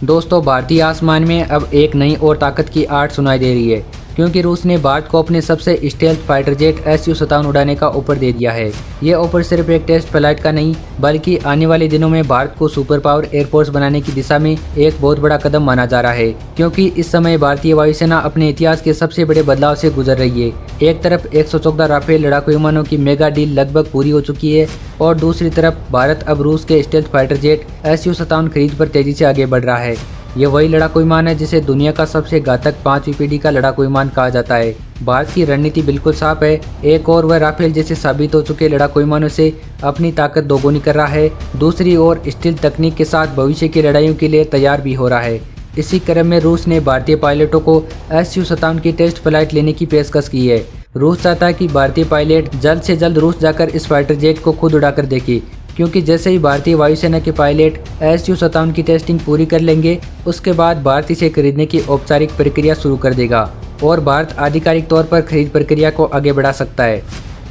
दोस्तों, भारतीय आसमान में अब एक नई और ताकत की आड़ सुनाई दे रही है, क्योंकि रूस ने भारत को अपने सबसे स्टेल्थ फाइटर जेट Su-57 उड़ाने का ऑफर दे दिया है। ये ऑफर सिर्फ एक टेस्ट फ्लाइट का नहीं, बल्कि आने वाले दिनों में भारत को सुपर पावर एयरफोर्स बनाने की दिशा में एक बहुत बड़ा कदम माना जा रहा है, क्योंकि इस समय भारतीय वायुसेना अपने इतिहास के सबसे बड़े बदलाव से गुजर रही है। एक तरफ 114 राफेल लड़ाकू विमानों की मेगा डील लगभग पूरी हो चुकी है और दूसरी तरफ भारत अब रूस के स्टेल्थ फाइटर जेट Su-57 खरीद पर तेजी से आगे बढ़ रहा है। ये वही लड़ाकू विमान है जिसे दुनिया का सबसे घातक 5वीं पीढ़ी का लड़ाकू विमान कहा जाता है। भारत की रणनीति बिल्कुल साफ है। एक और वह राफेल जैसे साबित हो चुके लड़ाकू विमानों से अपनी ताकत दोगुनी कर रहा है, दूसरी ओर स्टील तकनीक के साथ भविष्य की लड़ाइयों के लिए तैयार भी हो रहा है। इसी क्रम में रूस ने भारतीय पायलटों को Su-57 की टेस्ट फ्लाइट लेने की पेशकश की है। रूस चाहता है कि भारतीय पायलट जल्द से जल्द रूस जाकर इस फाइटर जेट को खुद उड़ाकर देखें, क्योंकि जैसे ही भारतीय वायुसेना के पायलट Su-57 की टेस्टिंग पूरी कर लेंगे, उसके बाद भारत इसे खरीदने की औपचारिक प्रक्रिया शुरू कर देगा और भारत आधिकारिक तौर पर खरीद प्रक्रिया को आगे बढ़ा सकता है।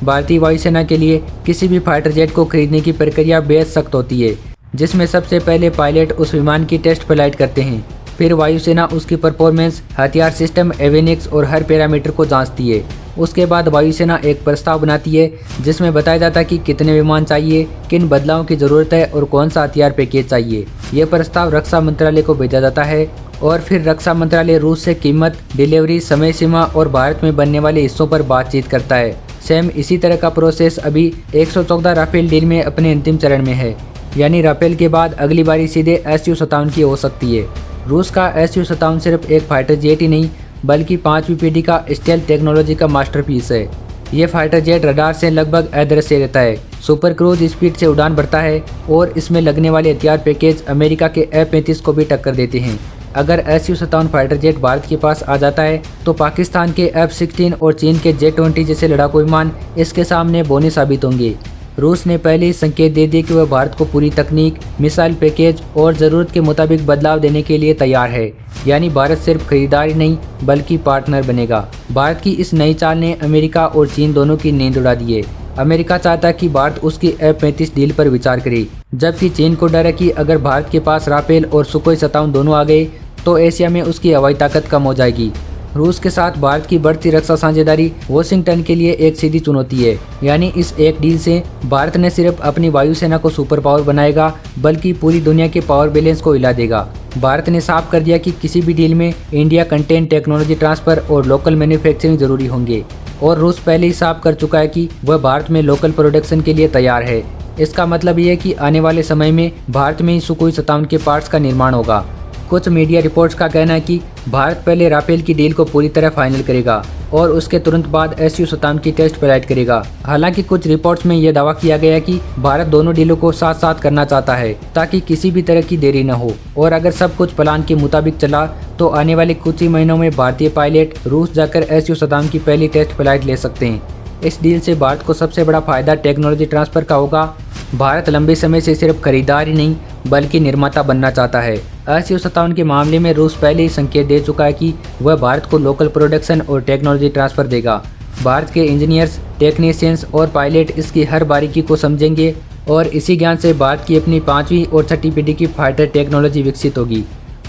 भारतीय वायुसेना के लिए किसी भी फाइटर जेट को खरीदने की प्रक्रिया बेहद सख्त होती है, जिसमें सबसे पहले पायलट उस विमान की टेस्ट फ्लाइट करते हैं, फिर वायुसेना उसकी परफॉर्मेंस, हथियार सिस्टम, एविनिक्स और हर पैरामीटर को जांचती है। उसके बाद वायुसेना एक प्रस्ताव बनाती है जिसमें बताया जाता है कि कितने विमान चाहिए, किन बदलावों की ज़रूरत है और कौन सा हथियार पैकेज चाहिए। यह प्रस्ताव रक्षा मंत्रालय को भेजा जाता है और फिर रक्षा मंत्रालय रूस से कीमत, डिलीवरी, समय सीमा और भारत में बनने वाले हिस्सों पर बातचीत करता है। सेम इसी तरह का प्रोसेस अभी 114 राफेल डील में अपने अंतिम चरण में है, यानी राफेल के बाद अगली बारी सीधे Su-57 की हो सकती है। रूस का Su-57 सिर्फ एक फाइटर जेट ही नहीं, बल्कि 5वीं पीढ़ी का स्टेल्थ टेक्नोलॉजी का मास्टरपीस है। ये फाइटर जेट रडार से लगभग अदृश्य रहता है, सुपर क्रूज स्पीड से उड़ान भरता है और इसमें लगने वाले हथियार पैकेज अमेरिका के F-35 को भी टक्कर देते हैं। अगर Su-57 फाइटर जेट भारत के पास आ जाता है तो पाकिस्तान के F-16 और चीन के J-20 जैसे लड़ाकू विमान इसके सामने बौने साबित होंगे। रूस ने पहले ही संकेत दे दिए कि वह भारत को पूरी तकनीक, मिसाइल पैकेज और ज़रूरत के मुताबिक बदलाव देने के लिए तैयार है, यानी भारत सिर्फ खरीदार ही नहीं बल्कि पार्टनर बनेगा। भारत की इस नई चाल ने अमेरिका और चीन दोनों की नींद उड़ा दी है। अमेरिका चाहता है कि भारत उसकी F-35 डील पर विचार करे, जबकि चीन को डर है कि अगर भारत के पास राफेल और Sukhoi-57 दोनों आ गए तो एशिया में उसकी हवाई ताकत कम हो जाएगी। रूस के साथ भारत की बढ़ती रक्षा साझेदारी वॉशिंगटन के लिए एक सीधी चुनौती है, यानी इस एक डील से भारत न सिर्फ अपनी वायुसेना को सुपर पावर बनाएगा, बल्कि पूरी दुनिया के पावर बैलेंस को हिला देगा। भारत ने साफ कर दिया कि किसी भी डील में इंडिया कंटेंट, टेक्नोलॉजी ट्रांसफर और लोकल मैन्युफैक्चरिंग जरूरी होंगे, और रूस पहले ही साफ कर चुका है कि वह भारत में लोकल प्रोडक्शन के लिए तैयार है। इसका मतलब ये है कि आने वाले समय में भारत में ही Sukhoi-57 के पार्ट्स का निर्माण होगा। कुछ मीडिया रिपोर्ट्स का कहना है कि भारत पहले राफेल की डील को पूरी तरह फाइनल करेगा और उसके तुरंत बाद Su-57 की टेस्ट फ्लाइट करेगा। हालांकि कुछ रिपोर्ट्स में यह दावा किया गया है कि भारत दोनों डीलों को साथ साथ करना चाहता है ताकि किसी भी तरह की देरी न हो, और अगर सब कुछ प्लान के मुताबिक चला तो आने वाले कुछ ही महीनों में भारतीय पायलट रूस जाकर Su-57 की पहली टेस्ट फ्लाइट ले सकते हैं। इस डील से भारत को सबसे बड़ा फायदा टेक्नोलॉजी ट्रांसफर का होगा। भारत लंबे समय से सिर्फ खरीदार ही नहीं बल्कि निर्माता बनना चाहता है। Su-57 के मामले में रूस पहले ही संकेत दे चुका है कि वह भारत को लोकल प्रोडक्शन और टेक्नोलॉजी ट्रांसफर देगा। भारत के इंजीनियर्स, टेक्नीशियंस और पायलट इसकी हर बारीकी को समझेंगे और इसी ज्ञान से भारत की अपनी 5वीं और 6ठी पीढ़ी की फाइटर टेक्नोलॉजी विकसित होगी।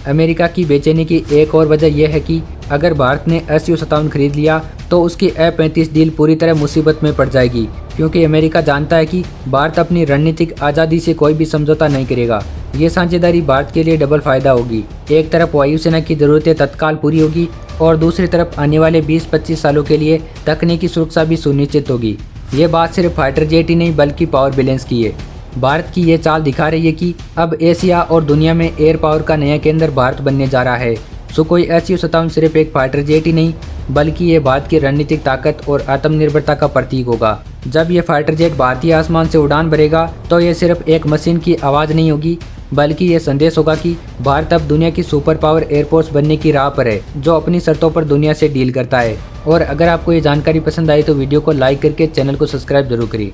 अमेरिका की बेचैनी की एक और वजह यह है कि अगर भारत ने Su-57 खरीद लिया तो उसकी F-35 डील पूरी तरह मुसीबत में पड़ जाएगी, क्योंकि अमेरिका जानता है कि भारत अपनी रणनीतिक आज़ादी से कोई भी समझौता नहीं करेगा। ये साझेदारी भारत के लिए डबल फायदा होगी। एक तरफ वायुसेना की ज़रूरतें तत्काल पूरी होगी और दूसरी तरफ आने वाले 20-25 सालों के लिए तकनीकी सुरक्षा भी सुनिश्चित होगी। ये बात सिर्फ फाइटर जेट ही नहीं बल्कि पावर बैलेंस की है। भारत की ये चाल दिखा रही है कि अब एशिया और दुनिया में एयर पावर का नया केंद्र भारत बनने जा रहा है। सुखोई Su-57 सिर्फ एक फाइटर जेट ही नहीं बल्कि ये भारत की रणनीतिक ताकत और आत्मनिर्भरता का प्रतीक होगा। जब ये फाइटर जेट भारतीय आसमान से उड़ान भरेगा तो ये सिर्फ एक मशीन की आवाज़ नहीं होगी, बल्कि ये संदेश होगा कि भारत अब दुनिया की सुपर पावर एयरफोर्स बनने की राह पर है, जो अपनी शर्तों पर दुनिया से डील करता है। और अगर आपको ये जानकारी पसंद आई तो वीडियो को लाइक करके चैनल को सब्सक्राइब जरूर करिए।